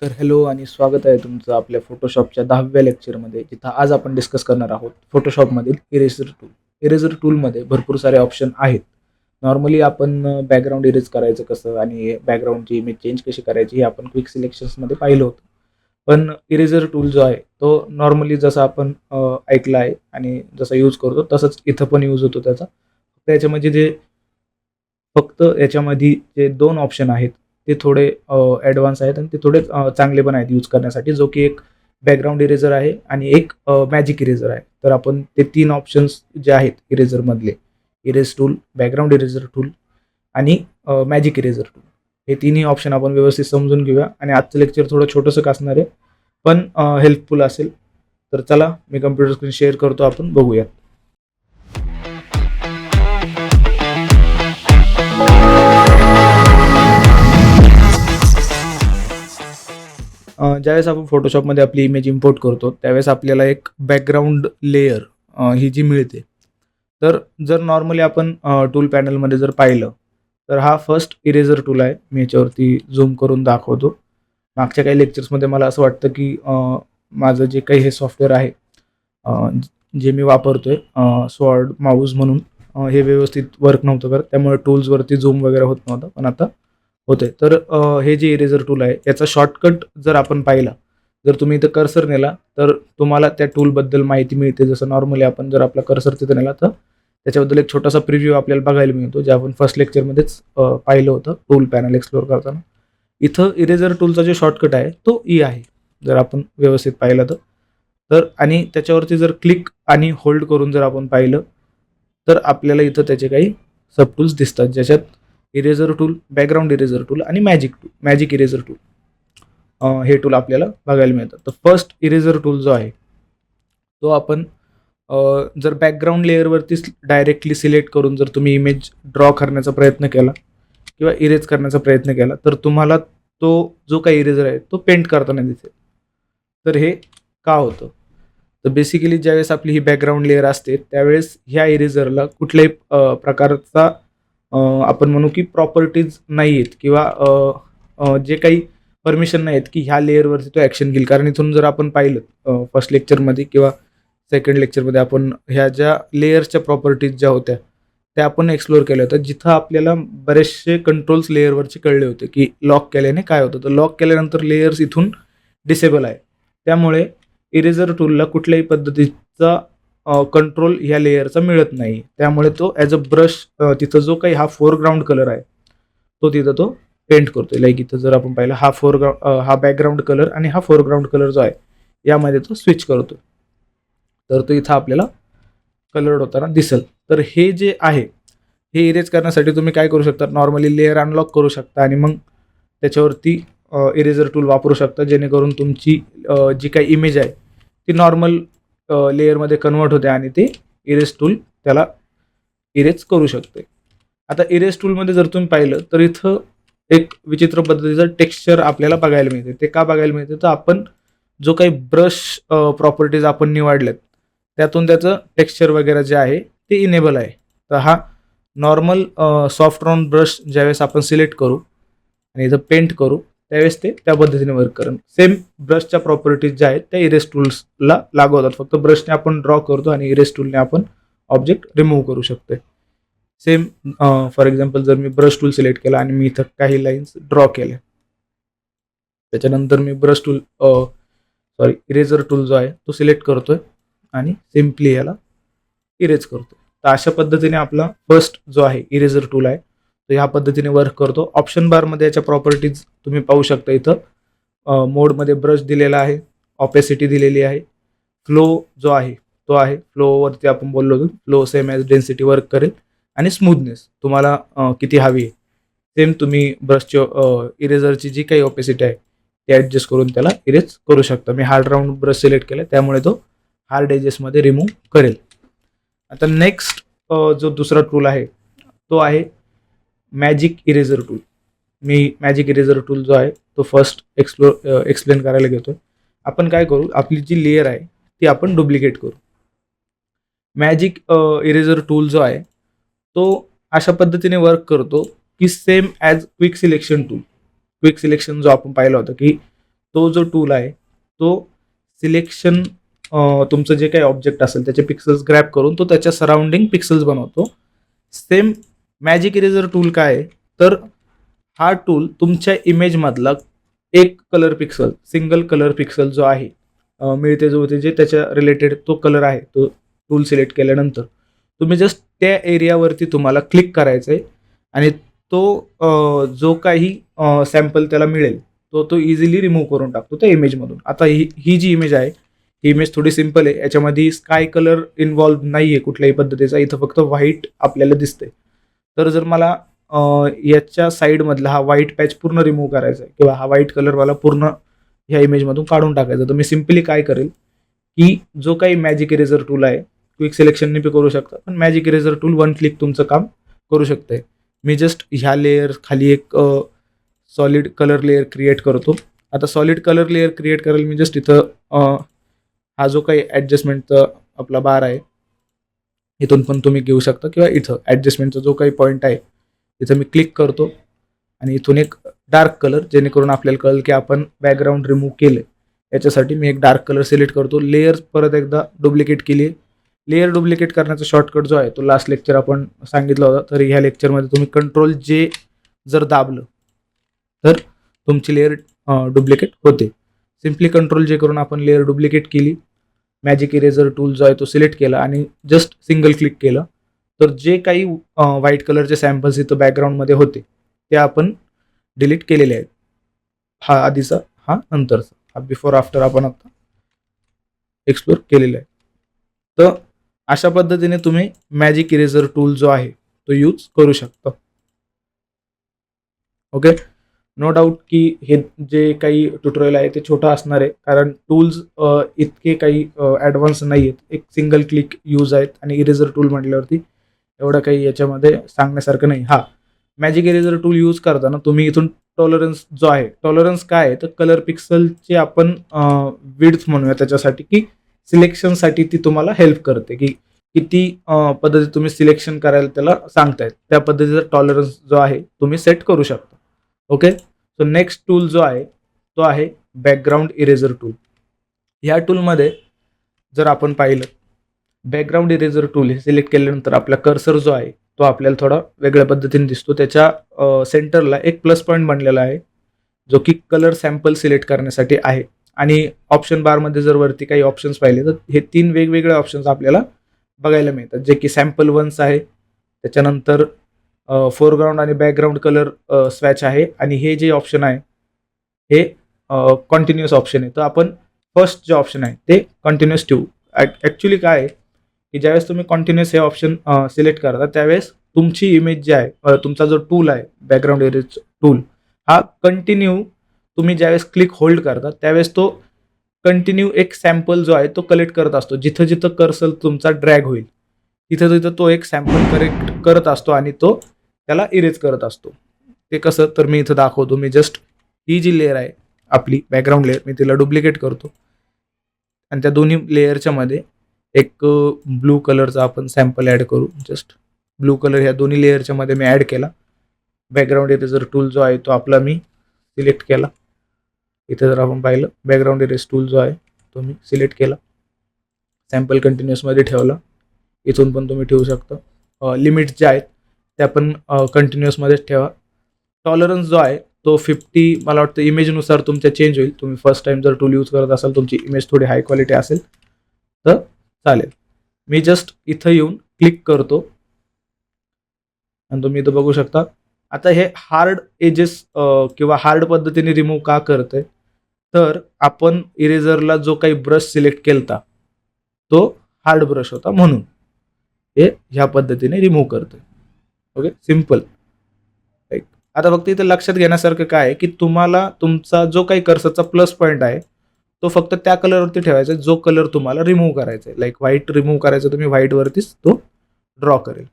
तर हॅलो आणि स्वागत आहे तुमचं आपल्या फोटोशॉपच्या 10व्या लेक्चरमध्ये, जिथं आज आपण डिस्कस करणार आहोत फोटोशॉपमधील इरेजर टूल. इरेजर टूलमध्ये भरपूर सारे ऑप्शन आहेत. नॉर्मली आपण बॅकग्राऊंड इरेज करायचं कसं आणि बॅकग्राऊंडची इमेज चेंज कशी करायची हे आपण क्विक सिलेक्शन्समध्ये पाहिलं होतं. पण इरेजर टूल जो आहे तो नॉर्मली जसं आपण ऐकला आहे आणि जसा यूज करतो तसंच इथं पण यूज होतो त्याचा. त्याच्यामध्ये जे फक्त याच्यामध्ये जे 2 ऑप्शन आहेत, ते थोडे ॲडव्हान्स आहेत आणि ते थोडे चांगले पण आहेत यूज करण्यासाठी, जो की एक बॅकग्राऊंड इरेजर आहे आणि एक मॅजिक इरेजर आहे. तर आपण ते 3 ऑप्शन्स जे आहेत इरेजरमधले, erase tool, background eraser tool आणि मॅजिक इरेजर टूल, हे तिन्ही ऑप्शन आपण व्यवस्थित समजून घेऊया आणि आजचं लेक्चर थोडं छोटंसं का असणार आहे, पण हेल्पफुल असेल. तर चला, मी कॉम्प्युटर स्क्रीन शेअर करतो, आपण बघूया. ज्यावेळेस आपण फोटोशॉपमध्ये आपली इमेज इम्पोर्ट करतो त्यावेळेस आपल्याला एक बॅकग्राऊंड लेयर ही जी मिळते. तर जर नॉर्मली आपण टूल पॅनलमध्ये जर पाहिलं तर हा फर्स्ट इरेजर टूल आहे. मी याच्यावरती झूम करून दाखवतो. मागच्या काही लेक्चर्समध्ये मला असं वाटतं की माझं जे काही हे सॉफ्टवेअर आहे, जे मी वापरतोय स्वॉर्ड माऊस म्हणून, हे व्यवस्थित वर्क नव्हतं करत, त्यामुळे टूल्सवरती झूम वगैरे होत नव्हतं, पण आता होते. तर हे जे इरेजर टूल आहे याचा शॉर्टकट जर आपण पाहिला, जर तुम्ही इथं कर्सर नेला तर तुम्हाला त्या टूलबद्दल माहिती मिळते. जसं नॉर्मली आपण जर आपला कर्सर तिथं नेला तर त्याच्याबद्दल एक छोटासा प्रिव्ह्यू आपल्याला बघायला मिळतो, जे आपण फर्स्ट लेक्चरमध्येच पाहिलं होतं टूल पॅनल एक्सप्लोर करताना. इथं इरेजर टूलचा जो शॉर्टकट आहे तो ई आहे, जर आपण व्यवस्थित पाहिलं तर आणि त्याच्यावरती जर क्लिक आणि होल्ड करून जर आपण पाहिलं तर आपल्याला इथं त्याचे काही सब टूल्स दिसतात, ज्याच्यात eraser tool, background eraser tool आणि मॅजिक इरेजर टूल हे टूल आपल्याला बघायला मिळतात. तर फर्स्ट इरेजर टूल जो आहे तो आपण जर बॅकग्राऊंड लेअरवरती डायरेक्टली सिलेक्ट करून जर तुम्ही इमेज ड्रॉ करण्याचा प्रयत्न केला किंवा इरेज करण्याचा प्रयत्न केला तर तुम्हाला तो जो काही इरेजर आहे तो पेंट करताना दिसेल. तर हे का होतं? तर बेसिकली ज्यावेळेस आपली ही बॅकग्राऊंड लेअर असते त्यावेळेस ह्या इरेजरला कुठल्याही प्रकारचा आपण म्हणू की प्रॉपर्टीज नाही आहेत किंवा जे काही परमिशन नाही आहेत की ह्या लेअरवरती तो ॲक्शन घेईल. कारण इथून जर आपण पाहिलं फर्स्ट लेक्चरमध्ये किंवा सेकंड लेक्चरमध्ये आपण ह्या ज्या लेयर्सच्या प्रॉपर्टीज ज्या होत्या त्या आपण एक्सप्लोर केल्या होत्या, जिथं आपल्याला बरेचसे कंट्रोल्स लेअरवरचे कळले होते की लॉक केल्याने काय होतं. तर लॉक केल्यानंतर लेयर्स इथून डिसेबल आहे, त्यामुळे इरेजर टूलला कुठल्याही पद्धतीचा कंट्रोल ह्या लेयरचा मिळत नाही. त्यामुळे तो ॲज अ ब्रश तिथं जो काही हा फोरग्राऊंड कलर आहे तो तिथं तो पेंट करतोय. लाईक इथं जर आपण पाहिलं हा बॅकग्राऊंड कलर आणि हा फोरग्राऊंड कलर जो आहे यामध्ये तो स्विच करतोय. तर तो इथं आपल्याला कलर्ड होताना दिसेल. तर हे जे आहे हे इरेज करण्यासाठी तुम्ही काय करू शकता, नॉर्मली लेअर अनलॉक करू शकता आणि मग त्याच्यावरती इरेजर टूल वापरू शकता, जेणेकरून तुमची जी काही इमेज आहे ती नॉर्मल लेअरमध्ये कन्वर्ट होते आणि ते इरेज टूल त्याला इरेज करू शकते. आता इरेज टूलमध्ये जर तुम्ही पाहिलं तर इथं एक विचित्र पद्धतीचं टेक्स्चर आपल्याला बघायला मिळते. ते का बघायला मिळते, तर आपण जो काही ब्रश प्रॉपर्टीज आपण निवडल्यात त्यातून त्याचं टेक्स्चर वगैरे जे आहे ते इनेबल आहे. तर हा नॉर्मल सॉफ्ट राऊंड ब्रश ज्यावेळेस आपण सिलेक्ट करू आणि इथं पेंट करू त्यावेळेस ते त्या पद्धतीने वर्क करेल. सेम ब्रशच्या प्रॉपर्टीज ज्या आहेत त्या इरेज टूल्सला लागू होतात. फक्त ब्रशने आपण ड्रॉ करतो आणि इरेज टूलने आपण ऑब्जेक्ट रिमूव्ह करू शकतो. सेम फॉर एक्झाम्पल जर मी ब्रश टूल सिलेक्ट केला आणि मी इथं काही लाईन्स ड्रॉ केल्या, त्याच्यानंतर मी ब्रश टूल इरेजर टूल जो आहे तो सिलेक्ट करतोय आणि सिम्पली याला इरेज करतो. तर अशा पद्धतीने आपला फर्स्ट जो आहे इरेजर टूल आहे तो ह्या पद्धतीने वर्क करतो. ऑप्शन बारमध्ये याच्या प्रॉपर्टीज तुम्ही पाहू शकता. इथं मोडमध्ये ब्रश दिलेला आहे, ऑपेसिटी दिलेली आहे, फ्लो जो आहे तो आहे, फ्लोवरती आपण बोललो होतो flow same as density work करेल आणि स्मूथनेस तुम्हाला किती हवी आहे सेम तुम्ही ब्रशची इरेजरची जी काही ऑपेसिटी आहे ते ॲडजस्ट करून त्याला इरेज करू शकता. मी हार्ड राऊंड ब्रश सिलेक्ट केला त्यामुळे तो हार्ड एजेसमध्ये रिमूव्ह करेल. आता नेक्स्ट जो दुसरा टूल आहे तो आहे मॅजिक इरेजर टूल. मी मॅजिक इरेजर टूल जो आहे तो फर्स्ट एक्सप्लेन करायला घेतोय. आपण काय करू, आपली जी लेअर आहे ती आपण डुप्लिकेट करू. मॅजिक इरेजर टूल जो आहे तो अशा पद्धतीने वर्क करतो की same as quick selection tool. Quick selection जो आपण पाहिला होता की तो जो टूल आहे तो सिलेक्शन तुमचं जे काही ऑब्जेक्ट असेल त्याचे पिक्सेल्स ग्रॅब करून तो त्याच्या सराउंडिंग पिक्सेल्स बनवतो. सेम मॅजिक इरेजर टूल काय आहे, तर हा टूल तुमच्या इमेजमधला एक colour pixel, single colour pixel जो आहे मिळते जो होते जे त्याच्या रिलेटेड तो कलर आहे, तो टूल सिलेक्ट केल्यानंतर तुम्ही जस्ट त्या एरियावरती तुम्हाला क्लिक करायचं आहे आणि जो काही सॅम्पल त्याला मिळेल तो इझिली रिमूव्ह करून टाकतो त्या इमेजमधून. आता ही जी इमेज आहे ही इमेज थोडी सिंपल आहे, याच्यामध्ये स्काय कलर इन्व्हॉल्व नाही आहे कुठल्याही पद्धतीचा, इथं फक्त व्हाईट आपल्याला दिसते. तर जर मला याच्या साईडमधला हा व्हाईट पॅच पूर्ण रिमूव्ह करायचा आहे किंवा हा व्हाईट कलरवाला पूर्ण ह्या इमेजमधून काढून टाकायचा, तर मी सिम्पली काय करेल की जो काही मॅजिक इरेजर टूल आहे क्विक सिलेक्शनने बी करू शकता, पण magic eraser tool one click तुमचं काम करू शकते. मी जस्ट ह्या लेयर खाली एक सॉलिड कलर लेयर क्रिएट करतो. आता सॉलिड कलर लेयर क्रिएट करेल मी जस्ट इथं हा जो काही ॲडजस्टमेंटचा आपला बार आहे इथून पण तुम्ही घेऊ शकता किंवा इथं ॲडजस्टमेंटचा जो काही पॉईंट आहे तिथं मी क्लिक करतो आणि इथून एक डार्क कलर, जेणेकरून आपल्याला कळेल की आपण बॅकग्राऊंड रिमूव्ह केले. याच्यासाठी मी एक डार्क कलर सिलेक्ट करतो. लेयर परत एकदा डुप्लिकेट केली. लेयर डुप्लिकेट करण्याचा शॉर्टकट जो आहे तो लास्ट लेक्चर आपण सांगितला होता. तर ह्या लेक्चरमध्ये तुम्ही कंट्रोल जे जर दाबलं तर तुमची लेयर डुप्लिकेट होते. सिम्पली कंट्रोल जे करून आपण लेयर डुप्लिकेट केली, मॅजिक इरेजर टूल जो आहे तो सिलेक्ट केला आणि जस्ट सिंगल क्लिक केलं, तर जे काही व्हाईट कलरचे सॅम्पल्स इथं बॅकग्राऊंडमध्ये होते ते आपण डिलीट केलेले आहेत. हा आधीचा, हा नंतरचा, हा बिफोर आफ्टर आपण आता एक्सप्लोर केलेला आहे. तर अशा पद्धतीने तुम्ही मॅजिक इरेजर टूल जो आहे तो यूज करू शकता. ओके, नो डाऊट की हे जे काही ट्युटोरियल आहे ते छोटं असणार आहे, कारण टूल्स इतके काही ॲडव्हान्स नाही आहेत. एक सिंगल क्लिक यूज आहेत आणि इरेजर टूल म्हटल्यावरती एवढं काही याच्यामध्ये सांगण्यासारखं नाही. हा मॅजिक इरेजर टूल यूज करताना तुम्ही इथून टॉलरन्स जो आहे, टॉलरन्स काय आहे तर कलर पिक्सलचे आपण विड्थ म्हणूया त्याच्यासाठी, की सिलेक्शनसाठी ती तुम्हाला हेल्प करते की किती पद्धती तुम्ही सिलेक्शन करायला त्याला सांगतायत, त्या पद्धतीचा टॉलरन्स जो आहे तुम्ही सेट करू शकता. ओके, सो नेक्स्ट टूल जो आहे तो आहे बॅकग्राऊंड इरेजर टूल. ह्या टूलमध्ये जर आपण पाहिलं, बॅकग्राऊंड इरेजर टूल हे सिलेक्ट केल्यानंतर आपला कर्सर जो आहे तो आपल्याला थोडा वेगळ्या पद्धतीने दिसतो. त्याच्या सेंटरला एक प्लस पॉईंट बनलेला आहे जो की कलर सॅम्पल सिलेक्ट करण्यासाठी आहे. आणि ऑप्शन बारमध्ये जर वरती काही ऑप्शन्स पाहिले तर हे 3 वेगवेगळे ऑप्शन्स आपल्याला बघायला मिळतात, जे की सॅम्पल वन्स आहे, त्याच्यानंतर फोरग्राऊंड आणि बॅकग्राऊंड कलर स्वॅच आहे, आणि हे जे ऑप्शन आहे हे कंटिन्युअस ऑप्शन आहे. तर आपण फर्स्ट जे ऑप्शन आहे ते कंटिन्युअस ठेवू. ॲक्च्युली काय आहे की ज्यावेळेस तुम्ही कंटिन्युअस हे ऑप्शन सिलेक्ट करता त्यावेळेस तुमची इमेज जी आहे, तुमचा जो टूल आहे बॅकग्राऊंड इरेज टूल, हा कंटिन्यू तुम्ही ज्यावेळेस क्लिक होल्ड करता त्यावेळेस तो कंटिन्यू एक सॅम्पल जो आहे तो कलेक्ट करत असतो. जिथं जिथं कर्सर तुमचा ड्रॅग होईल तिथं तिथं तो एक सॅम्पल करेक्ट करत असतो आणि तो त्याला इरेज करत असतो. ते कसं, तर मी इथं दाखवतो. मी जस्ट ही जी लेअर आहे आपली बॅकग्राऊंड लेअर, मी तिला डुप्लिकेट करतो आणि त्या दोन्ही लेअरच्या मध्ये एक ब्लू कलरचा आपण सॅम्पल ॲड करू. जस्ट ब्लू कलर ह्या दोन्ही लेअरच्या मध्ये मी ॲड केला. बॅकग्राऊंड इरेजर टूल जो आहे तो आपला मी सिलेक्ट केला. इथे जर आपण पाहिलं बॅकग्राऊंड इरेज टूल जो आहे तो मी सिलेक्ट केला, सॅम्पल कंटिन्युअसमध्ये ठेवला. इथून पण तुम्ही ठेवू शकता. लिमिट्स ज्या आहेत त्या पण कंटिन्युअसमध्येच ठेवा. टॉलरन्स जो आहे तो 50 मला वाटतं इमेजनुसार तुमच्या चेंज होईल. तुम्ही फर्स्ट टाइम जर टूल यूज करत असाल, तुमची इमेज थोडी हाय क्वालिटी असेल तर चालेल. मी जस्ट इथं येऊन क्लिक करतो आणि तुम्ही इथं बघू शकता. आता हे हार्ड एजेस किंवा हार्ड पद्धतीने रिमूव्ह का करते, तर आपण इरेजरला जो काही ब्रश सिलेक्ट केलता तो हार्ड ब्रश होता म्हणून हे ह्या पद्धतीने रिमूव्ह करते. Okay, simple. आता फक्त इथे लक्षात घेण्यासारखं काय आहे की तुम्हाला तुमचा जो काही कर्सरचा प्लस पॉईंट आहे तो फक्त त्या कलरवरती ठेवायचा जो कलर तुम्हाला रिमूव्ह करायचा आहे. लाईक व्हाईट रिमूव्ह करायचं, तुम्ही व्हाईटवरतीच तो ड्रॉ करेल.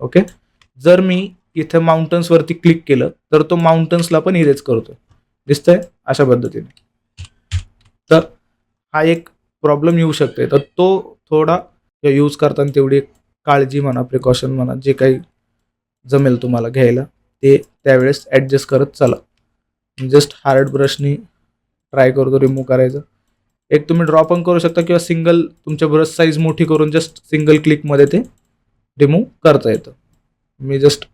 ओके, जर मी इथे माउंटन्सवरती क्लिक केलं तर तो माउंटन्सला पण इरेज करतो. दिसतंय अशा पद्धतीने. तर हा एक प्रॉब्लेम येऊ शकते, तर तो थोडा यूज करताना तेवढी काळजी म्हणा, प्रिकॉशन म्हणा, जे काही जमेल तुम्हाला घ्यायला ते त्यावेळेस ॲडजस्ट करत चला. जस्ट हार्ड ब्रशनी ट्राय करतो रिमूव्ह करायचं. एक तुम्ही ड्रॉ पण करू शकता किंवा सिंगल तुमच्या ब्रश साईज मोठी करून जस्ट सिंगल क्लिकमध्ये ते रिमूव्ह करता येतं. मी जस्ट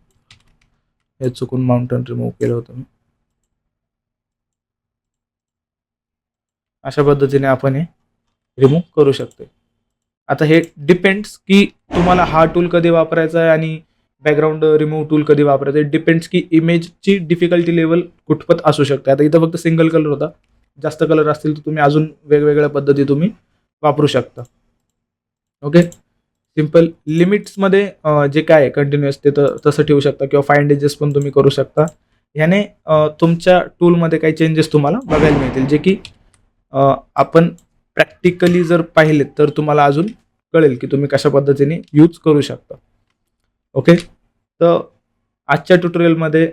हे चुकून माउंटन रिमूव्ह केलं होतं मी. अशा पद्धतीने आपण हे रिमूव्ह करू शकतो. आता हे डिपेंड्स की तुम्हाला हा टूल कधी वापरायचा आहे आणि बॅकग्राऊंड रिमूव्ह टूल कधी वापरायचं आहे. डिपेंड्स की इमेजची डिफिकल्टी लेवल कुठपत असू शकते. आता इथं फक्त सिंगल कलर होता, जास्त कलर असतील तर तुम्ही अजून वेगवेगळ्या पद्धती तुम्ही वापरू शकता. ओके, सिम्पल लिमिट्समध्ये जे काय कंटिन्युअस ते तसं ठेवू शकता किंवा फाइंड एजेस पण तुम्ही करू शकता. ह्याने तुमच्या टूलमध्ये काही चेंजेस तुम्हाला बघायला मिळतील जे की आपण प्रॅक्टिकली जर पाहिलेत तर तुम्हाला अजून कळेल की तुम्ही कशा पद्धतीने यूज करू शकता. ओके, तर आजच्या ट्युटोरियलमध्ये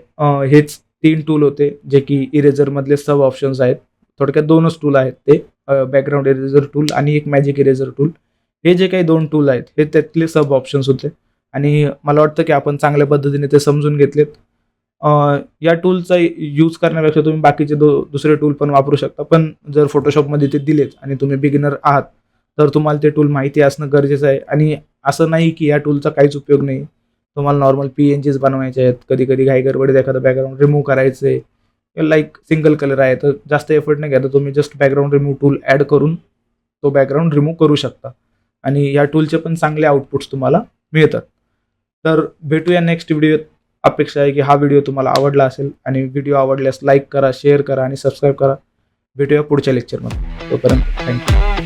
हेच 3 टूल होते जे की इरेझरमधले सब ऑप्शन्स आहेत. थोडक्यात 2च टूल आहेत ते, बॅकग्राऊंड इरेझर टूल आणि एक मॅजिक इरेझर टूल. हे जे काही 2 टूल आहेत हे त्यातले सब ऑप्शन्स होते आणि मला वाटतं की आपण चांगल्या पद्धतीने ते समजून घेतलेत. या टूलचा यूज करण्यापेक्षा तुम्ही बाकीचे दुसरे टूल पण वापरू शकता. पण जर फोटोशॉपमध्ये ते दिलेत आणि तुम्ही बिगिनर आहात तर तुम्हाला ते टूल माहिती असणं गरजेचं आहे. आणि असं नाही की या टूलचा काहीच उपयोग नाही. तुम्हाला नॉर्मल PNGs बनवायचे आहेत, कधी घाई गडबडीत एखादं बॅकग्राऊंड रिमूव्ह करायचं आहे, लाईक सिंगल कलर आहे तर जास्त एफर्ट नाही घ्या, तर तुम्ही just background remove tool add करून तो बॅकग्राऊंड रिमूव्ह करू शकता आणि या टूलचे पण चांगले आउटपुट्स तुम्हाला मिळतात. तर भेटूया नेक्स्ट व्हिडिओत. अपेक्षा आहे की हा व्हिडिओ तुम्हाला आवडला असेल आणि व्हिडिओ आवडल्यास लाईक करा, शेअर करा आणि सबस्क्राईब करा. भेटूया पुढच्या लेक्चरमध्ये. तोपर्यंत थँक्यू.